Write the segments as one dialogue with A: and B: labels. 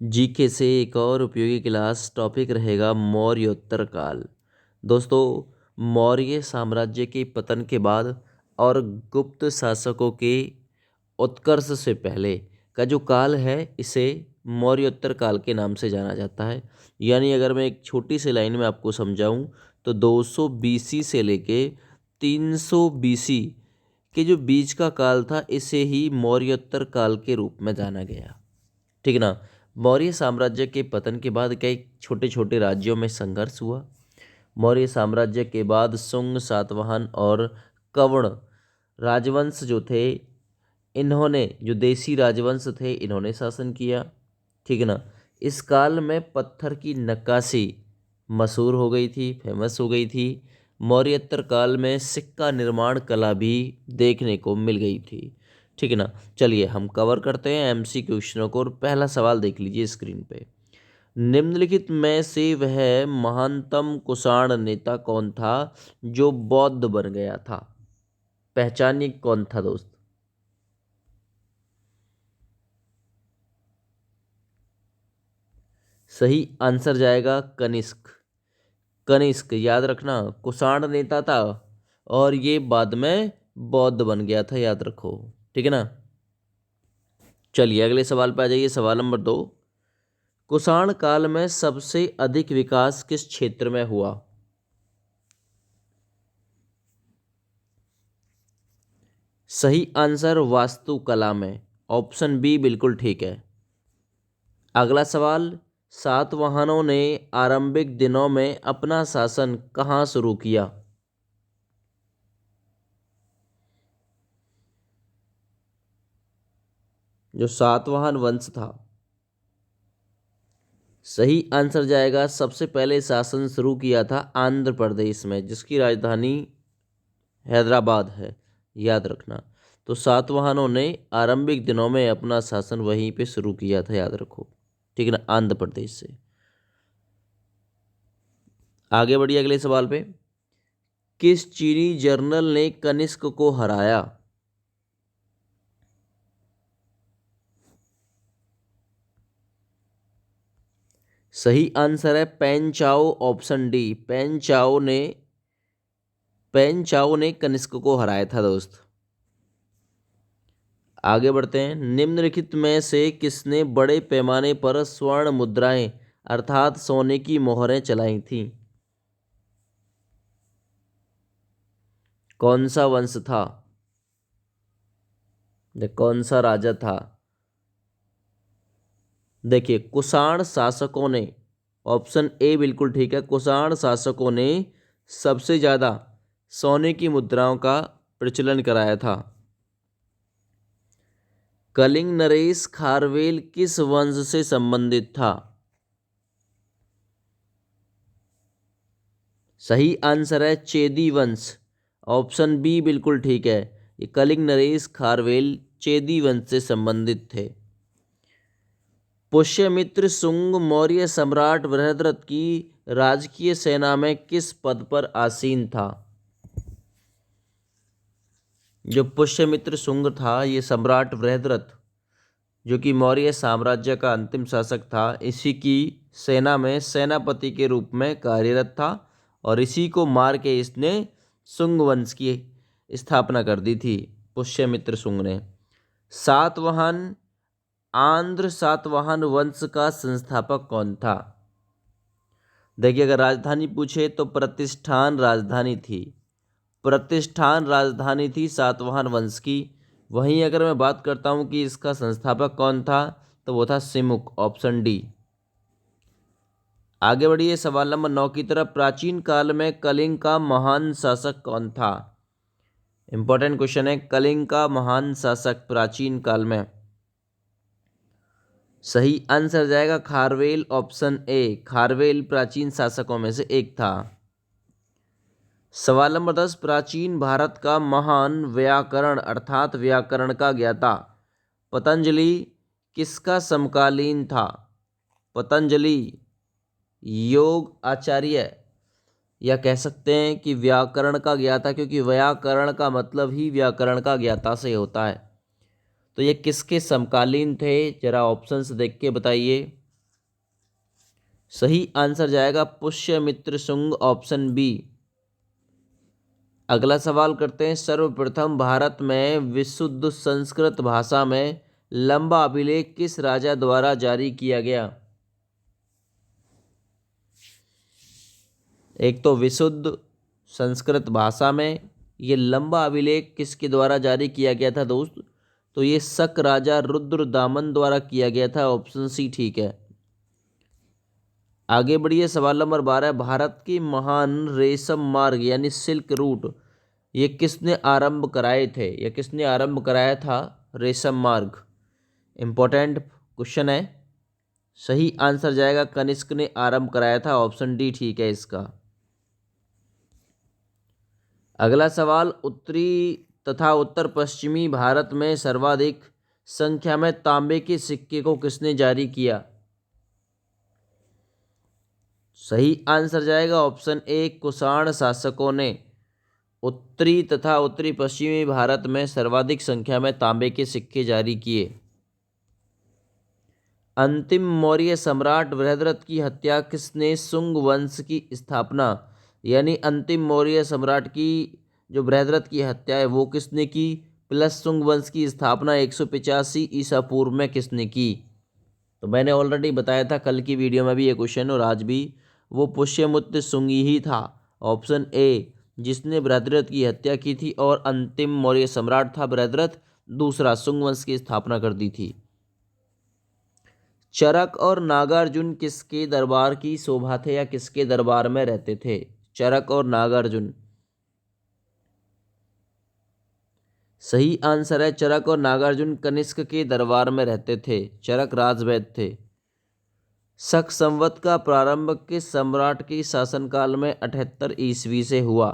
A: GK से एक और उपयोगी क्लास टॉपिक रहेगा मौर्योत्तर काल। दोस्तों, मौर्य साम्राज्य के पतन के बाद और गुप्त शासकों के उत्कर्ष से पहले का जो काल है इसे मौर्योत्तर काल के नाम से जाना जाता है। यानी अगर मैं एक छोटी सी लाइन में आपको समझाऊं तो 200 बीसी से लेके 300 बीसी के जो बीच का काल था इसे ही मौर्योत्तर काल के रूप में जाना गया। ठीक है ना। मौर्य साम्राज्य के पतन के बाद कई छोटे छोटे राज्यों में संघर्ष हुआ। मौर्य साम्राज्य के बाद शुंग, सातवाहन और कवण राजवंश जो थे, इन्होंने जो देसी राजवंश थे इन्होंने शासन किया। ठीक है ना। इस काल में पत्थर की नक्काशी मशहूर हो गई थी, फेमस हो गई थी। मौर्योत्तर काल में सिक्का निर्माण कला भी देखने को मिल गई थी। ठीक है ना। चलिए हम कवर करते हैं एमसी क्वेश्चनों को और पहला सवाल देख लीजिए स्क्रीन पे। निम्नलिखित में से वह महानतम कुषाण नेता कौन था जो बौद्ध बन गया था? पहचानिए कौन था दोस्त। सही आंसर जाएगा कनिष्क। कनिष्क याद रखना, कुषाण नेता था और ये बाद में बौद्ध बन गया था, याद रखो। ठीक है ना। चलिए अगले सवाल पे आ जाइए। सवाल नंबर 2। कुषाण काल में सबसे अधिक विकास किस क्षेत्र में हुआ? सही आंसर वास्तुकला में। ऑप्शन बी बिल्कुल ठीक है। अगला सवाल। सातवाहनों ने आरंभिक दिनों में अपना शासन कहाँ शुरू किया? जो सातवाहन वंश था। सही आंसर जाएगा, सबसे पहले शासन शुरू किया था आंध्र प्रदेश में, जिसकी राजधानी हैदराबाद है, याद रखना। तो सातवाहनों ने आरंभिक दिनों में अपना शासन वहीं पे शुरू किया था, याद रखो। ठीक है ना, आंध्र प्रदेश से। आगे बढ़िए अगले सवाल पे। किस चीनी जर्नल ने कनिष्क को हराया? सही आंसर है पेन चाओ, ऑप्शन डी। पेन चाओ ने कनिष्क को हराया था दोस्त। आगे बढ़ते हैं। निम्नलिखित में से किसने बड़े पैमाने पर स्वर्ण मुद्राएं अर्थात सोने की मोहरें चलाई थीं? कौन सा वंश था? कौन सा राजा था? देखिए, कुषाण शासकों ने, ऑप्शन ए बिल्कुल ठीक है, कुषाण शासकों ने सबसे ज्यादा सोने की मुद्राओं का प्रचलन कराया था। कलिंग नरेश खारवेल किस वंश से संबंधित था? सही आंसर है चेदी वंश। ऑप्शन बी बिल्कुल ठीक है। ये कलिंग नरेश खारवेल चेदी वंश से संबंधित थे। पुष्यमित्र शुंग मौर्य सम्राट बृहद्रथ की राजकीय सेना में किस पद पर आसीन था? जो पुष्यमित्र शुंग था, ये सम्राट बृहद्रथ जो कि मौर्य साम्राज्य का अंतिम शासक था, इसी की सेना में सेनापति के रूप में कार्यरत था और इसी को मार के इसने शुंग वंश की स्थापना कर दी थी, पुष्यमित्र शुंग ने। सातवाहन आंध्र सातवाहन वंश का संस्थापक कौन था? देखिए, अगर राजधानी पूछे तो प्रतिष्ठान राजधानी थी। प्रतिष्ठान राजधानी थी सातवाहन वंश की। वहीं अगर मैं बात करता हूं कि इसका संस्थापक कौन था, तो वो था सिमुक, ऑप्शन डी। आगे बढ़िए सवाल नंबर 9 की तरफ। प्राचीन काल में कलिंग का महान शासक कौन था? इंपॉर्टेंट क्वेश्चन है, कलिंग का महान शासक प्राचीन काल में। सही आंसर जाएगा खारवेल, ऑप्शन ए। खारवेल प्राचीन शासकों में से एक था। सवाल नंबर 10। प्राचीन भारत का महान व्याकरण अर्थात व्याकरण का ज्ञाता पतंजलि किसका समकालीन था? पतंजलि योग आचार्य, या कह सकते हैं कि व्याकरण का ज्ञाता, क्योंकि व्याकरण का मतलब ही व्याकरण का ज्ञाता से होता है। तो ये किसके समकालीन थे? जरा ऑप्शंस देख के बताइए। सही आंसर जाएगा पुष्यमित्र शुंग, ऑप्शन बी। अगला सवाल करते हैं। सर्वप्रथम भारत में विशुद्ध संस्कृत भाषा में लंबा अभिलेख किस राजा द्वारा जारी किया गया? एक तो विशुद्ध संस्कृत भाषा में ये लंबा अभिलेख किसके द्वारा जारी किया गया था दोस्त? तो ये शक राजा रुद्रदामन द्वारा किया गया था, ऑप्शन सी ठीक है। आगे बढ़िए, सवाल नंबर 12। भारत की महान रेशम मार्ग यानी सिल्क रूट ये किसने आरंभ कराए थे? या किसने आरंभ कराया था रेशम मार्ग? इंपॉर्टेंट क्वेश्चन है। सही आंसर जाएगा कनिष्क ने आरंभ कराया था, ऑप्शन डी ठीक है इसका। अगला सवाल, उत्तरी तथा उत्तर पश्चिमी भारत में सर्वाधिक संख्या में तांबे के सिक्के को किसने जारी किया? सही आंसर जाएगा ऑप्शन ए, कुषाण शासकों ने उत्तरी तथा उत्तरी पश्चिमी भारत में सर्वाधिक संख्या में तांबे के सिक्के जारी किए। अंतिम मौर्य सम्राट बृहद्रथ की हत्या किसने शुंग वंश की स्थापना यानी अंतिम मौर्य सम्राट की जो बृहद्रथ की हत्या है वो किसने की, प्लस शुंग वंश की स्थापना 185 ईसा पूर्व में किसने की? तो मैंने ऑलरेडी बताया था कल की वीडियो में भी ये क्वेश्चन और आज भी, वो पुष्यमित्र शुंगी ही था, ऑप्शन ए, जिसने बृहद्रथ की हत्या की थी और अंतिम मौर्य सम्राट था बृहद्रथ, दूसरा शुंग वंश की स्थापना कर दी थी। चरक और नागार्जुन किसके दरबार की शोभा थे या किसके दरबार में रहते थे? चरक और नागार्जुन, सही आंसर है चरक और नागार्जुन कनिष्क के दरबार में रहते थे। चरक राजवैद्य थे। शक संवत का प्रारंभ किस सम्राट के शासनकाल में 78 ईस्वी से हुआ?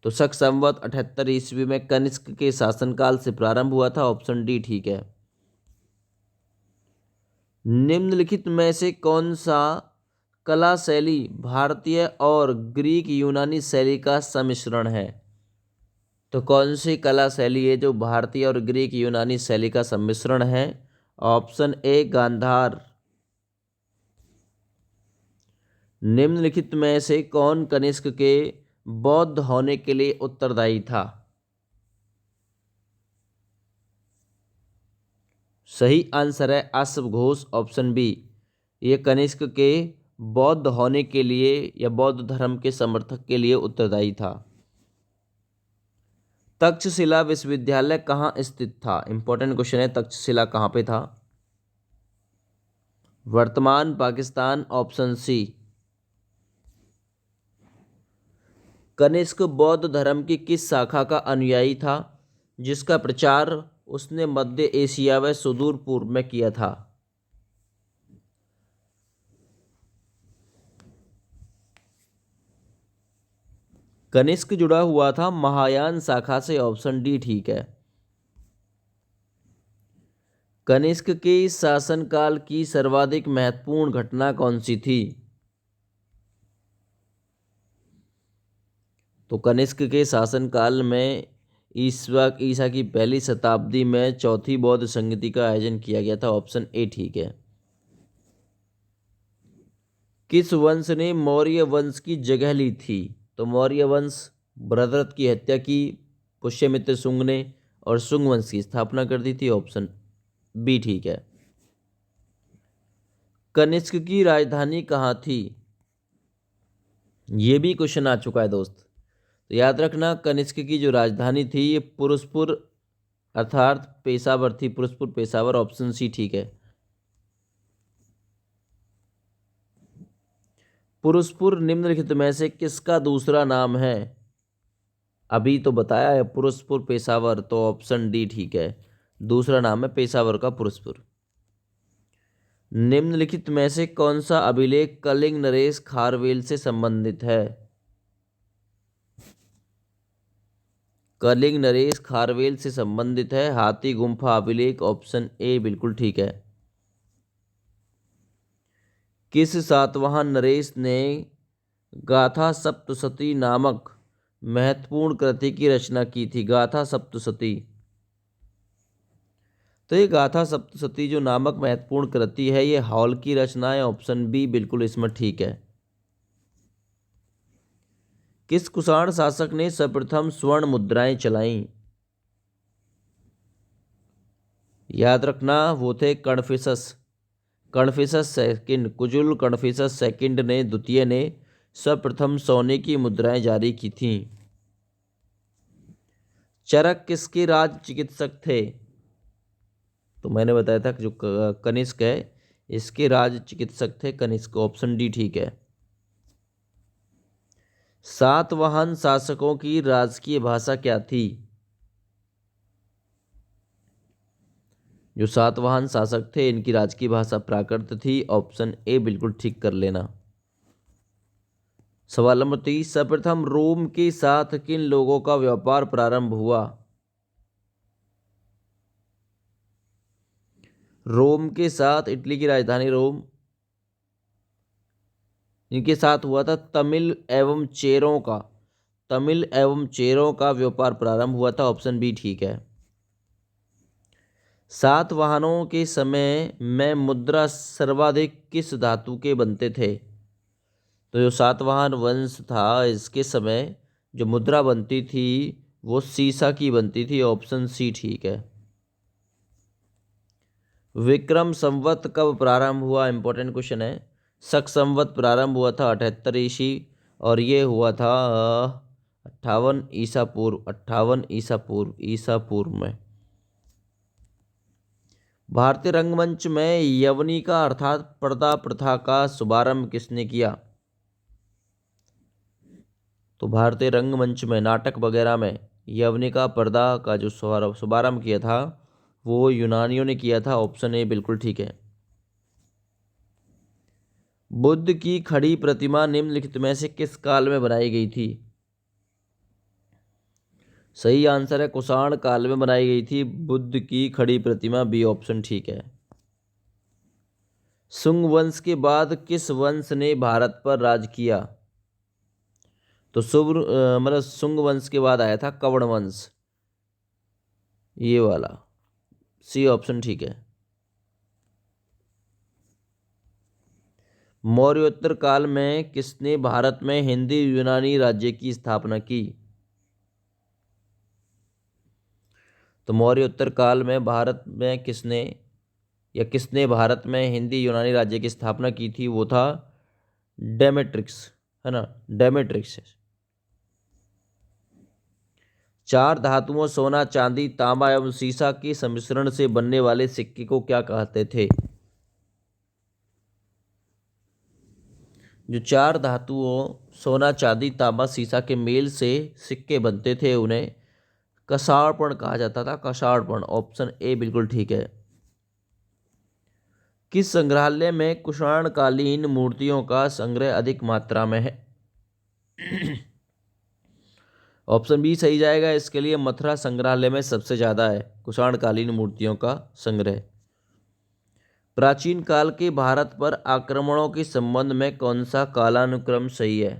A: तो शक संवत 78 ईस्वी में कनिष्क के शासनकाल से प्रारंभ हुआ था, ऑप्शन डी ठीक है। निम्नलिखित में से कौन सा कला शैली भारतीय और ग्रीक यूनानी शैली का सम्मिश्रण है? तो कौन सी कला शैली है जो भारतीय और ग्रीक यूनानी शैली का सम्मिश्रण है? Option A, Gandhara. निम्नलिखित में से कौन कनिष्क के बौद्ध होने के लिए उत्तरदायी था? सही आंसर है अश्व घोष, ऑप्शन बी। ये कनिष्क के बौद्ध होने के लिए या बौद्ध धर्म के समर्थक के लिए उत्तरदायी था। तक्षशिला विश्वविद्यालय कहाँ स्थित था? इंपॉर्टेंट क्वेश्चन है, तक्षशिला कहाँ पे था? वर्तमान पाकिस्तान, ऑप्शन सी। कनिष्क बौद्ध धर्म की किस शाखा का अनुयायी था जिसका प्रचार उसने मध्य एशिया व सुदूर पूर्व में किया था? कनिष्क जुड़ा हुआ था महायान शाखा से, ऑप्शन डी ठीक है। कनिष्क के शासनकाल की सर्वाधिक महत्वपूर्ण घटना कौन सी थी? तो कनिष्क के शासनकाल में ईसा की पहली शताब्दी में चौथी बौद्ध संगति का आयोजन किया गया था, ऑप्शन ए ठीक है। किस वंश ने मौर्य वंश की जगह ली थी? तो मौर्य वंश बृहद्रथ की हत्या की पुष्यमित्र शुंग ने और शुंग वंश की स्थापना कर दी थी, ऑप्शन बी ठीक है। कनिष्क की राजधानी कहाँ थी? ये भी क्वेश्चन आ चुका है दोस्त, तो याद रखना कनिष्क की जो राजधानी थी ये पुरुषपुर अर्थात पेशावर थी, पुरुषपुर पेशावर, ऑप्शन सी ठीक है। पुरुषपुर निम्नलिखित में से किसका दूसरा नाम है? अभी तो बताया है पुरुषपुर पेशावर, तो ऑप्शन डी ठीक है, दूसरा नाम है पेशावर का पुरुषपुर। निम्नलिखित में से कौन सा अभिलेख कलिंग नरेश खारवेल से संबंधित है? कलिंग नरेश खारवेल से संबंधित है हाथी गुम्फा अभिलेख, ऑप्शन ए बिल्कुल ठीक है। किस सातवाहन नरेश ने गाथा सप्तशती नामक महत्वपूर्ण कृति की रचना की थी? गाथा सप्तशती, तो ये गाथा सप्तशती जो नामक महत्वपूर्ण कृति है, ये हॉल की रचना है। ऑप्शन बी बिल्कुल इसमें ठीक है। किस कुषाण शासक ने सर्वप्रथम स्वर्ण मुद्राएं चलाईं? याद रखना, वो थे Confucius. Confucius second, Kujula Confucius second ने, द्वितीय ने सर्वप्रथम सोने की मुद्राएं जारी की थीं। चरक किसके राज चिकित्सक थे? तो मैंने बताया था जो कनिष्क है, इसके राज चिकित्सक थे कनिष्क। ऑप्शन डी ठीक है। सातवाहन शासकों की राजकीय भाषा क्या थी? जो सातवाहन शासक थे, इनकी राजकीय भाषा प्राकृत थी। ऑप्शन ए बिल्कुल ठीक कर लेना। सवाल नंबर 30, सर्वप्रथम रोम के साथ किन लोगों का व्यापार प्रारंभ हुआ? रोम के साथ, इटली की राजधानी रोम, इनके साथ हुआ था तमिल एवं चेरों का व्यापार प्रारंभ हुआ था। ऑप्शन बी ठीक है। सातवाहनों के समय में मुद्रा सर्वाधिक किस धातु के बनते थे? तो जो सातवाहन वंश था, इसके समय जो मुद्रा बनती थी वो सीसा की बनती थी। ऑप्शन सी ठीक है। विक्रम संवत कब प्रारंभ हुआ? इंपॉर्टेंट क्वेश्चन है। शक संवत प्रारंभ हुआ था 78 ईस्वी, और ये हुआ था 58 ईसा पूर्व में। भारतीय रंगमंच में यवनिका अर्थात पर्दा प्रथा का शुभारंभ किसने किया? तो भारतीय रंगमंच में, नाटक वगैरह में यवनिका पर्दा का जो शुभारंभ किया था वो यूनानियों ने किया था। ऑप्शन ए बिल्कुल ठीक है। बुद्ध की खड़ी प्रतिमा निम्नलिखित में से किस काल में बनाई गई थी? सही आंसर है, कुषाण काल में बनाई गई थी बुद्ध की खड़ी प्रतिमा। बी ऑप्शन ठीक है। शुंग वंश के बाद किस वंश ने भारत पर राज किया? तो शुंग वंश के बाद आया था कवण वंश, ये वाला। सी ऑप्शन ठीक है। मौर्योत्तर काल में किसने भारत में हिंदी यूनानी राज्य की स्थापना की? तो मौर्योत्तर काल में भारत में किसने भारत में हिंदी यूनानी राज्य की स्थापना की थी? वो था डेमेट्रिक्स, है ना, डेमेट्रिक्स। चार धातुओं सोना, चांदी, तांबा एवं सीसा के सम्मिश्रण से बनने वाले सिक्के को क्या कहते थे? जो चार धातुओं सोना, चांदी, तांबा, सीसा के मेल से सिक्के बनते थे उन्हें कषाणपण कहा जाता था। कषाणपण। ऑप्शन ए बिल्कुल ठीक है। किस संग्रहालय में कुषाणकालीन मूर्तियों का संग्रह अधिक मात्रा में है? ऑप्शन बी सही जाएगा इसके लिए। मथुरा संग्रहालय में सबसे ज़्यादा है कुषाणकालीन मूर्तियों का संग्रह। प्राचीन काल के भारत पर आक्रमणों के संबंध में कौन सा कालानुक्रम सही है?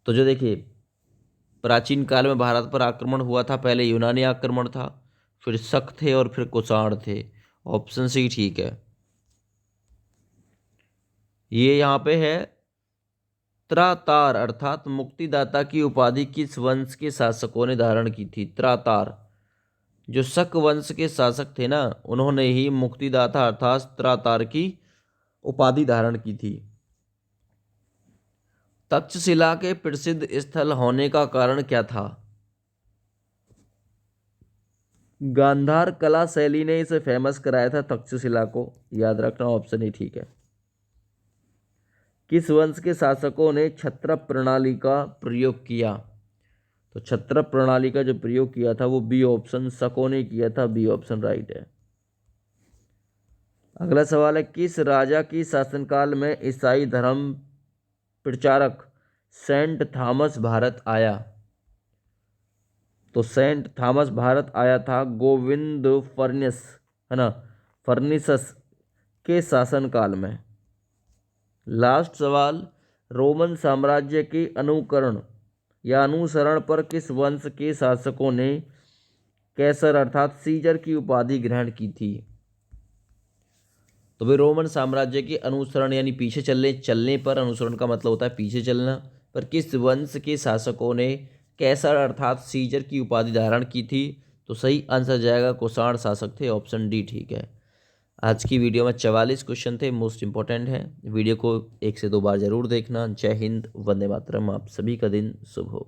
A: तो जो देखिए, प्राचीन काल में भारत पर आक्रमण हुआ था, पहले यूनानी आक्रमण था, फिर शक थे और फिर कुषाण थे। ऑप्शन सी ठीक है। ये यहाँ पे है त्रातार अर्थात मुक्तिदाता की उपाधि किस वंश के शासकों ने धारण की थी? त्रातार, जो शक वंश के शासक थे ना, उन्होंने ही मुक्तिदाता अर्थात त्रातार की उपाधि धारण की थी। तक्षशिला के प्रसिद्ध स्थल होने का कारण क्या था? गांधार कला शैली ने इसे फेमस कराया था तक्षशिला को। याद रखना, ऑप्शन ही ठीक है। किस वंश के शासकों ने क्षत्रप प्रणाली का प्रयोग किया? तो क्षत्रप प्रणाली का जो प्रयोग किया था वो बी ऑप्शन शकों ने किया था। बी ऑप्शन राइट है। अगला सवाल है, किस राजा की शासनकाल में ईसाई धर्म प्रचारक सेंट थॉमस भारत आया? तो सेंट थॉमस भारत आया था गोविंद फर्निस, है ना, फर्निसस के शासनकाल में। लास्ट सवाल, रोमन साम्राज्य के अनुकरण या अनुसरण पर किस वंश के शासकों ने कैसर अर्थात सीजर की उपाधि ग्रहण की थी? तो भाई रोमन साम्राज्य के अनुसरण यानी पीछे चलने पर, अनुसरण का मतलब होता है पीछे चलना, पर किस वंश के शासकों ने कैसर अर्थात सीजर की उपाधि धारण की थी? तो सही आंसर जाएगा कुषाण शासक थे, ऑप्शन डी ठीक है। आज की वीडियो में 44 क्वेश्चन थे, मोस्ट इंपॉर्टेंट है। वीडियो को 1 से 2 बार जरूर देखना। जय हिंद, वंदे मातरम। आप सभी का दिन शुभ हो।